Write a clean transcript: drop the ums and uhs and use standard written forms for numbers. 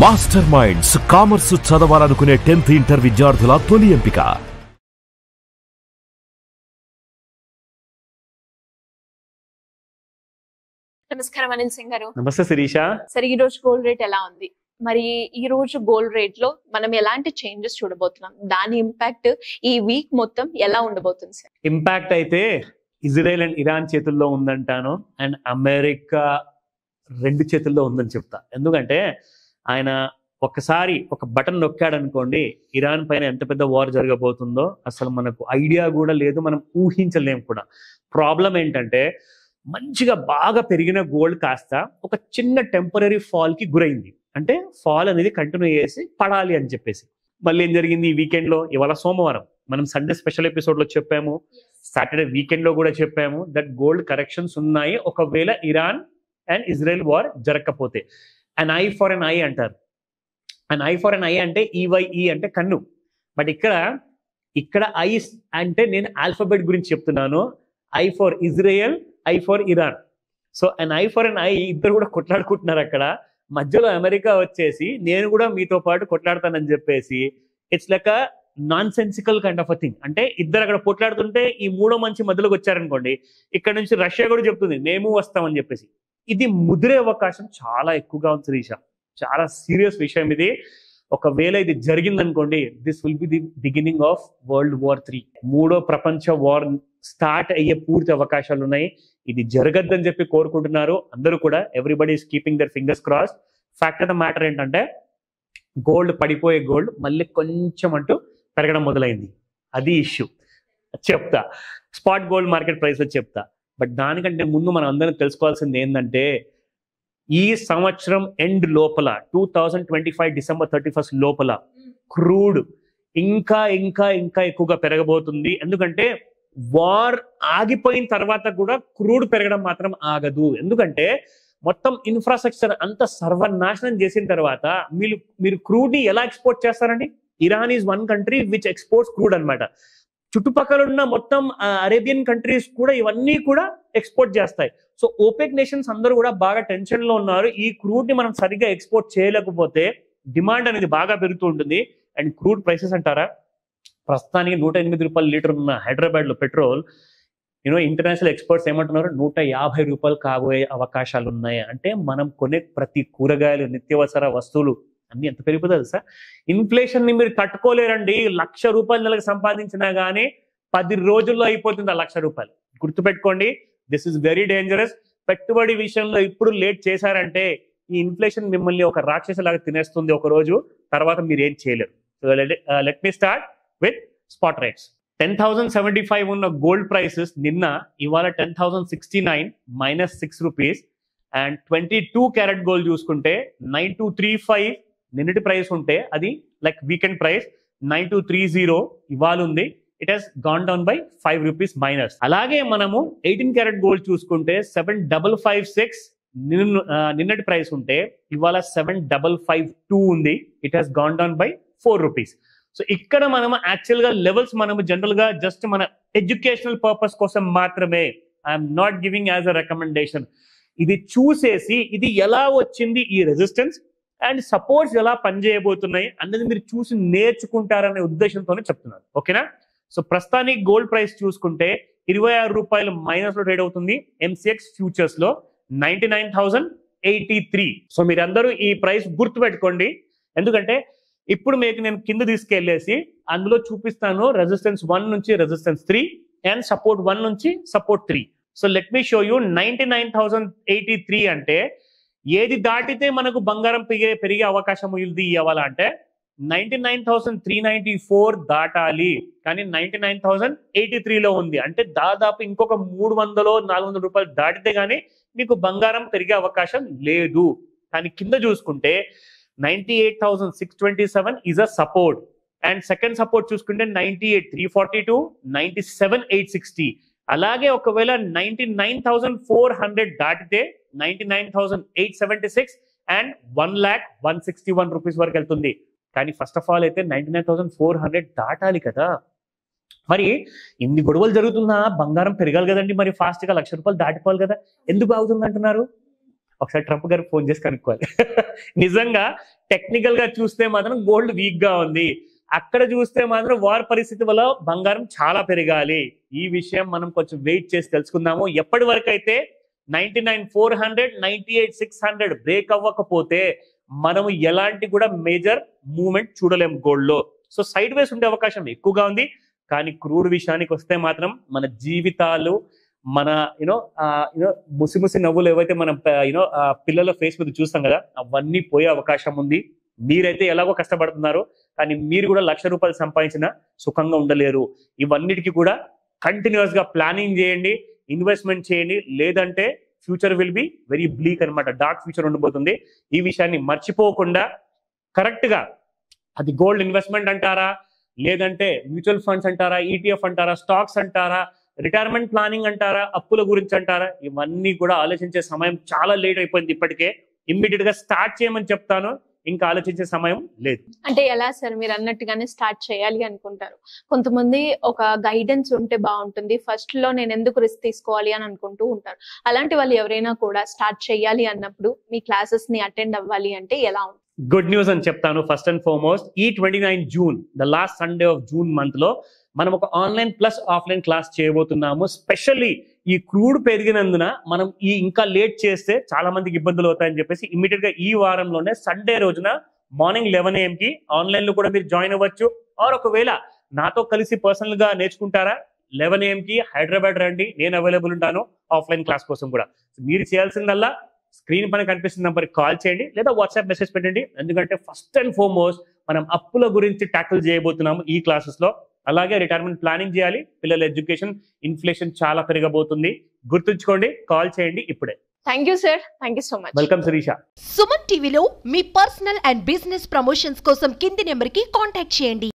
Master minds commerce చదవాలనుకునే 10th inter విద్యార్థుల తొలి ఎంపిక. నమస్కారం అనిల్ సింగ్ గారు. నమస్తే శిరీష. సరే, ఈ రోజు గోల్డ్ రేట్ ఎలా ఉంది? మరి ఈ రోజు గోల్డ్ రేట్ లో మనం ఎలాంటి చేంజెస్ చూడబోతున్నాం? దాని ఇంపాక్ట్ ఈ వీక్ మొత్తం ఎలా ఉండబోతుంది సార్? ఇంపాక్ట్ అయితే ఇజ్రాయెల్ అండ్ ఇరాన్ చేతుల్లో ఉందంటాను, అండ్ అమెరికా రెండు చేతుల్లో ఉందని చెప్తా. ఎందుకంటే ఆయన ఒక్కసారి ఒక బటన్ నొక్కాడనుకోండి, ఇరాన్ పైన ఎంత పెద్ద వార్ జరగబోతుందో అసలు మనకు ఐడియా కూడా లేదు, మనం ఊహించలేము కూడా. ప్రాబ్లం ఏంటంటే మంచిగా బాగా పెరిగిన గోల్డ్ కాస్త ఒక చిన్న టెంపరీ ఫాల్ కి గురైంది. అంటే ఫాల్ అనేది కంటిన్యూ చేసి పడాలి అని చెప్పేసి మళ్ళీ ఏం జరిగింది ఈ వీకెండ్ లో? ఇవాళ సోమవారం, మనం సండే స్పెషల్ ఎపిసోడ్ లో చెప్పాము, సాటర్డే వీకెండ్ లో కూడా చెప్పాము దట్ గోల్డ్ కరెక్షన్స్ ఉన్నాయి ఒకవేళ ఇరాన్ అండ్ ఇజ్రాయెల్ వార్ జరగకపోతే. అన్ ఐ ఫర్ అన్ ఐ అంటారు. అన్ ఐ ఫర్ అన్ ఐ అంటే ఈవైఈ అంటే కన్ను. బట్ ఇక్కడ ఐ అంటే నేను ఆల్ఫాబెట్ గురించి చెప్తున్నాను. I for Israel, I for Iran. So an I for an I ఇద్దరు కూడా కొట్లాడుకుంటున్నారు అక్కడ. మధ్యలో అమెరికా వచ్చేసి నేను కూడా మీతో పాటు కొట్లాడతానని చెప్పేసి it's like a non sensical kind of a thing. అంటే ఇద్దరు అక్కడ కొట్లాడుతుంటే ఈ మూడో మంచి మధ్యలోకి వచ్చారనుకోండి, ఇక్కడ నుంచి రష్యా కూడా చెప్తుంది మేము వస్తామని చెప్పేసి. ఇది ముదిరే అవకాశం చాలా ఎక్కువగా ఉంది శిరీష. చాలా సీరియస్ విషయం ఇది. ఒకవేళ ఇది జరిగిందనుకోండి, this will be the beginning of world war 3. మూడో ప్రపంచ వార్ స్టార్ట్ అయ్యే పూర్తి అవకాశాలు ఉన్నాయి. ఇది జరగద్దని చెప్పి కోరుకుంటున్నారు అందరూ కూడా. Everybody is keeping their fingers cross. Fact of the matter ఏంటంటే గోల్డ్, పడిపోయే గోల్డ్ మళ్ళీ కొంచెం అంటూ పెరగడం మొదలైంది. అది ఇష్యూ చెప్తా, స్పాట్ గోల్డ్ మార్కెట్ ప్రైస్ చెప్తా. బట్ దానికంటే ముందు మనం అందరం తెలుసుకోవాల్సింది ఏంటంటే ఈ సంవత్సరం ఎండ్ లోపల 2025 డిసెంబర్ 31 లోపల క్రూడ్ ఇంకా ఇంకా ఇంకా ఎక్కువగా పెరగబోతుంది. ఎందుకంటే వార్ ఆగిపోయిన తర్వాత కూడా క్రూడ్ పెరగడం మాత్రం ఆగదు. ఎందుకంటే మొత్తం ఇన్ఫ్రాస్ట్రక్చర్ అంతా సర్వనాశనం చేసిన తర్వాత మీరు క్రూడ్ ని ఎలా ఎక్స్పోర్ట్ చేస్తారండి? Iran is one country which exports crude అనమాట. చుట్టుపక్కల ఉన్న మొత్తం అరేబియన్ కంట్రీస్ కూడా ఇవన్నీ కూడా ఎక్స్పోర్ట్ చేస్తాయి. సో ఓపెక్ నేషన్స్ అందరూ కూడా బాగా టెన్షన్ లో ఉన్నారు. ఈ క్రూడ్ ని మనం సరిగ్గా ఎక్స్పోర్ట్ చేయలేకపోతే డిమాండ్ అనేది బాగా పెరుగుతూ ఉంటుంది. అండ్ క్రూడ్ ప్రైసెస్ అంటారా, ప్రస్తుతానికి 108 రూపాయల లీటర్ ఉన్న హైదరాబాద్ లో పెట్రోల్, ఇంటర్నేషనల్ ఎక్స్పర్ట్స్ ఏమంటున్నారు, 150 రూపాయలు కాబోయే అవకాశాలు ఉన్నాయి. అంటే మనం కొనే ప్రతి కూరగాయలు, నిత్యావసర వస్తువులు అన్ని ఎంత పెరిగిపోతుంది సార్. ఇన్ఫ్లేషన్ ని మీరు తట్టుకోలేరండి. 1,00,000 రూపాయలు నెలకు సంపాదించినా గానీ 10 రోజుల్లో అయిపోతుంది ఆ 1,00,000 రూపాయలు. గుర్తుపెట్టుకోండి, దిస్ ఇస్ వెరీ డేంజరస్. పెట్టుబడి విషయంలో ఇప్పుడు లేట్ చేశారంటే ఈ ఇన్ఫ్లేషన్ మిమ్మల్ని ఒక రాక్షసలాగా తినేస్తుంది ఒక రోజు. తర్వాత మీరు ఏం చేయలేరు. So let me start with spot rates. 10,075 ఉన్న గోల్డ్ ప్రైసెస్ నిన్న ఇవాళ 10,069 -6 రూపీస్. అండ్ 22 క్యారెట్ గోల్డ్ చూసుకుంటే 9,235 నిన్నటి ప్రైస్ ఉంటే అది లైక్ వీకెండ్ ప్రైస్ 9,230 ఇవాళ ఉంది. It has gone down by 5 rupees minus. అలాగే మనము 18 క్యారెట్ గోల్డ్ చూసుకుంటే 7,556 నిన్నటి ప్రైస్ ఉంటే ఇవాళ 7,552 ఉంది. It has gone down by 4 rupees. So ఇక్కడ మనము యాక్చువల్ గా లెవెల్స్ మనము జనరల్ గా జస్ట్ మన ఎడ్యుకేషనల్ పర్పస్ కోసం మాత్రమే, I'm not giving as a recommendation. ఇది చూసేసి ఇది ఎలా వచ్చింది ఈ రెసిస్టెన్స్ అండ్ సపోర్ట్స్ ఎలా పనిచేయబోతున్నాయి అన్నది మీరు చూసి నేర్చుకుంటారనే ఉద్దేశంతోనే చెప్తున్నాను. ఓకేనా? సో ప్రస్తుతానికి గోల్డ్ ప్రైస్ చూసుకుంటే 26 రూపాయలు మైనస్ లో ట్రేడ్ అవుతుంది. MCX ఫ్యూచర్స్ లో 99,083. సో మీరందరూ ఈ ప్రైస్ గుర్తు పెట్టుకోండి. ఎందుకంటే ఇప్పుడు మీకు నేను కింద తీసుకెళ్లేసి అందులో చూపిస్తాను రెసిస్టెన్స్ 1 నుంచి రెసిస్టెన్స్ 3 అండ్ సపోర్ట్ 1 నుంచి support 3. So let me show you. 99,083 అంటే ఏది దాటితే మనకు బంగారం పెరిగే అవకాశం ఉంది ఇవ్వాలా అంటే 99,394 దాటాలి. కానీ 99,083 లో ఉంది. అంటే దాదాపు ఇంకొక 300-400 రూపాయలు దాటితే గానీ మీకు బంగారం పెరిగే అవకాశం లేదు. కానీ కింద చూసుకుంటే 98,627 is a support. And second support చూసుకుంటే 98,342, 97,860. అలాగే ఒకవేళ 99,400 దాటితే 99,876 అండ్ 1,01,61 రూపీస్ వరకు వెళ్తుంది. కానీ ఫస్ట్ ఆఫ్ ఆల్ అయితే 99,400 దాటాలి కదా. మరి ఇన్ని గొడవలు జరుగుతున్నా బంగారం పెరగాలి కదండి. మరి ఫాస్ట్ గా 1,00,000 రూపాయలు దాటిపోవాలి కదా. ఎందుకు అవుతుంది అంటున్నారు? ఒకసారి ట్రంప్ గారికి ఫోన్ చేసి కనుక్కోవాలి. నిజంగా టెక్నికల్ గా చూస్తే మాత్రం గోల్డ్ వీక్ గా ఉంది, అక్కడ చూస్తే మాత్రం వార్ పరిస్థితి వల్ల బంగారం చాలా పెరగాలి. ఈ విషయం మనం కొంచెం వెయిట్ చేసి తెలుసుకుందాము. ఎప్పటి వరకు అయితే 99,400, 98,600 బ్రేక్ అవ్వకపోతే మనము ఎలాంటి కూడా మేజర్ మూవ్మెంట్ చూడలేము గోల్డ్ లో. సో సైడ్ వేస్ ఉండే అవకాశం ఎక్కువగా ఉంది. కానీ క్రూడ్ విషయానికి వస్తే మాత్రం మన జీవితాలు, మన ముసి నవ్వులు ఏవైతే మనం పిల్లల ఫేస్ మీద చూస్తాం కదా, అవన్నీ పోయే అవకాశం ఉంది. మీరైతే ఎలాగో కష్టపడుతున్నారు, కానీ మీరు కూడా ₹1,00,000 సంపాదించిన సుఖంగా ఉండలేరు. ఇవన్నిటికీ కూడా కంటిన్యూస్ గా ప్లానింగ్ చేయండి, ఇన్వెస్ట్మెంట్ చేయండి, లేదంటే future will be very bleak అనమాట, డార్క్ ఫ్యూచర్ ఉండబోతుంది. ఈ విషయాన్ని మర్చిపోకుండా కరెక్ట్ గా అది గోల్డ్ ఇన్వెస్ట్మెంట్ అంటారా, లేదంటే మ్యూచువల్ ఫండ్స్ అంటారా, ఈటీఎఫ్ అంటారా, స్టాక్స్ అంటారా, రిటైర్మెంట్ ప్లానింగ్ అంటారా, అప్పుల గురించి అంటారా, ఇవన్నీ కూడా ఆలోచించే సమయం చాలా లేట్ అయిపోయింది. ఇప్పటికే ఇమ్మీడియట్ గా స్టార్ట్ చేయమని చెప్తాను, ఇంకా ఆలోచించే సమయం లేదు. అంటే ఎలా సార్, మీరు అన్నట్టుగానే స్టార్ట్ చేయాలి అనుకుంటారు. కొంతమంది ఒక గైడెన్స్ ఉంటే బాగుంటుంది, ఫస్ట్ లో నేను ఎందుకు రిస్క్ తీసుకోవాలి అని అనుకుంటూ ఉంటారు. అలాంటి వాళ్ళు ఎవరైనా కూడా స్టార్ట్ చేయాలి అన్నప్పుడు మీ క్లాసెస్ ని అటెండ్ అవ్వాలి అంటే ఎలా ఉంటుంది? గుడ్ న్యూస్ అని చెప్తాను. ఫస్ట్ అండ్ ఫార్మోస్ట్, ఈ 29 June, the last Sunday off June month లో మనం ఒక ఆన్లైన్ ప్లస్ ఆఫ్లైన్ క్లాస్ చేయబోతున్నాము. స్పెషల్లీ ఈ క్రూడ్ పెరిగినందున మనం ఇంకా లేట్ చేస్తే చాలా మందికి ఇబ్బందులు అవుతాయని చెప్పేసి ఇమ్మీడియట్ గా ఈ వారంలోనే సండే రోజున మార్నింగ్ 11 AM కి ఆన్లైన్ లో కూడా మీరు జాయిన్ అవ్వచ్చు. ఆర్ ఒకవేళ నాతో కలిసి పర్సనల్ గా నేర్చుకుంటారా, 11 AM కి హైదరాబాద్ రండి, నేను అవైలబుల్ ఉంటాను ఆఫ్లైన్ క్లాస్ కోసం కూడా. మీరు చేయాల్సిందల్లా స్క్రీన్ పైన కనిపిస్తున్న నెంబర్ కాల్ చేయండి, లేదా వాట్సాప్ మెసేజ్ పెట్టండి. ఎందుకంటే ఫస్ట్ అండ్ ఫార్మోస్ట్ మనం అప్పుల గురించి టాకిల్ చేయబోతున్నాము ఈ క్లాసెస్ లో. అలాగే రిటైర్మెంట్ ప్లానింగ్ చేయాలి, పిల్లల ఎడ్యుకేషన్, ఇన్ఫ్లేషన్ చాలా పెరగబోతుంది. గుర్తుంచుకోండి, కాల్ చేయండి ఇప్పుడే. Thank you sir, thank you so much. Welcome Shirisha. Suman టీవీలో మీ పర్సనల్ అండ్ బిజినెస్ ప్రమోషన్స్ కోసం కింది నెంబర్ కి కాంటాక్ట్ చేయండి.